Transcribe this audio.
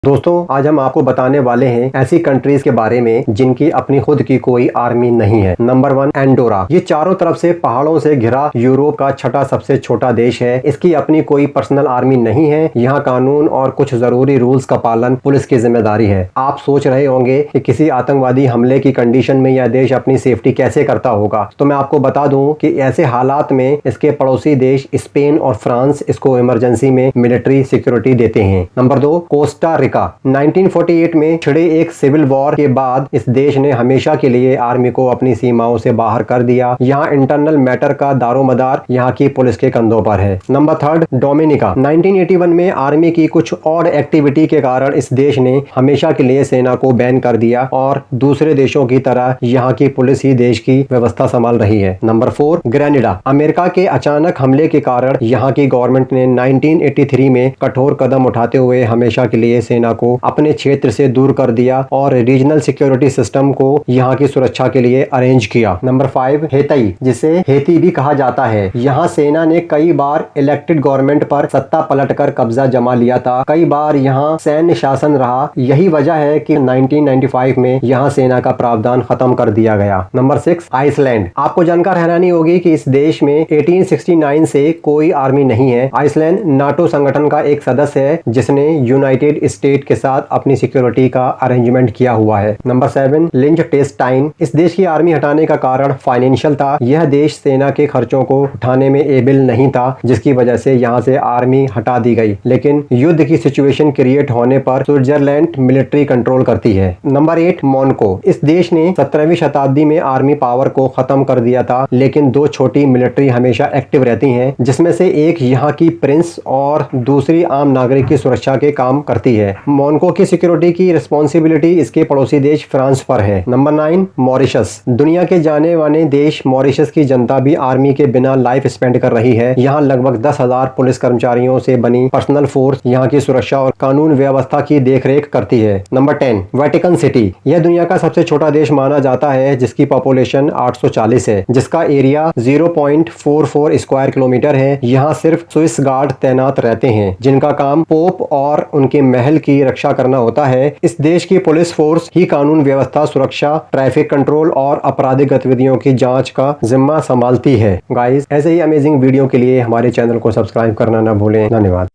दोस्तों आज हम आपको बताने वाले हैं ऐसी कंट्रीज के बारे में जिनकी अपनी खुद की कोई आर्मी नहीं है। Number 1 Andorra. ये चारों तरफ से पहाड़ों से घिरा यूरोप का छठा सबसे छोटा देश है। इसकी अपनी कोई पर्सनल आर्मी नहीं है। यहाँ कानून और कुछ जरूरी रूल्स का पालन पुलिस की जिम्मेदारी है। आप सोच रहे होंगे कि किसी आतंकवादी हमले की कंडीशन में यह देश अपनी सेफ्टी कैसे करता होगा, तो मैं आपको बता दूं कि ऐसे हालात में इसके पड़ोसी देश स्पेन और फ्रांस इसको इमरजेंसी में मिलिट्री सिक्योरिटी देते हैं। Number 2 Costa Rica. 1948 में छिड़े एक सिविल वॉर के बाद इस देश ने हमेशा के लिए आर्मी को अपनी सीमाओं से बाहर कर दिया। यहाँ इंटरनल मैटर का दारोमदार यहाँ की पुलिस के कंधों पर है। Number 3 Dominica. 1981 में आर्मी की कुछ और एक्टिविटी के कारण इस देश ने हमेशा के लिए सेना को बैन कर दिया और दूसरे देशों की तरह यहाँ की पुलिस ही देश की व्यवस्था संभाल रही है। Number 4 Granada. अमेरिका के अचानक हमले के कारण यहाँ की गवर्नमेंट ने 1983 में कठोर कदम उठाते हुए हमेशा के लिए सेना को अपने क्षेत्र से दूर कर दिया और रीजनल सिक्योरिटी सिस्टम को यहाँ की सुरक्षा के लिए अरेंज किया। नंबर 5 हेतई, जिसे हेती भी कहा जाता है। यहाँ सेना ने कई बार इलेक्टेड गवर्नमेंट पर सत्ता पलटकर कब्जा जमा लिया था। कई बार यहाँ सैन्य शासन रहा। यही वजह है कि 1995 में यहाँ सेना का प्रावधान खत्म कर दिया गया। Number 6 Iceland. आपको जानकर हैरानी होगी कि इस देश में 1869 से कोई आर्मी नहीं है। आइसलैंड नाटो संगठन का एक सदस्य है जिसने यूनाइटेड स्टेट के साथ अपनी सिक्योरिटी का अरेंजमेंट किया हुआ है। नंबर 7 लिंचटेनस्टाइन। इस देश की आर्मी हटाने का कारण फाइनेंशियल था। यह देश सेना के खर्चों को उठाने में एबल नहीं था, जिसकी वजह से यहाँ से आर्मी हटा दी गई। लेकिन युद्ध की सिचुएशन क्रिएट होने पर स्विट्जरलैंड मिलिट्री कंट्रोल करती है। Number 8 Monaco. इस देश ने 17वीं शताब्दी में आर्मी पावर को खत्म कर दिया था, लेकिन दो छोटी मिलिट्री हमेशा एक्टिव रहती हैं, जिसमें से एक यहाँ की प्रिंस और दूसरी आम नागरिक की सुरक्षा के काम करती है। मोनाको की सिक्योरिटी की रिस्पॉन्सिबिलिटी इसके पड़ोसी देश फ्रांस पर है। Number 9 Mauritius. दुनिया के जाने माने देश मॉरिशस की जनता भी आर्मी के बिना लाइफ स्पेंड कर रही है। यहाँ लगभग 10,000 पुलिस कर्मचारियों से बनी पर्सनल फोर्स यहाँ की सुरक्षा और कानून व्यवस्था की देखरेख करती है। Number 10 Vatican city. यह दुनिया का सबसे छोटा देश माना जाता है, जिसकी पॉपुलेशन 840 है, जिसका एरिया 0.44 स्क्वायर किलोमीटर है। यहाँ सिर्फ स्विस गार्ड तैनात रहते हैं, जिनका काम पोप और उनके महल की रक्षा करना होता है। इस देश की पुलिस फोर्स ही कानून व्यवस्था, सुरक्षा, ट्रैफिक कंट्रोल और आपराधिक गतिविधियों की जांच का जिम्मा संभालती है। गाइस, ऐसे ही अमेजिंग वीडियो के लिए हमारे चैनल को सब्सक्राइब करना ना भूलें। धन्यवाद।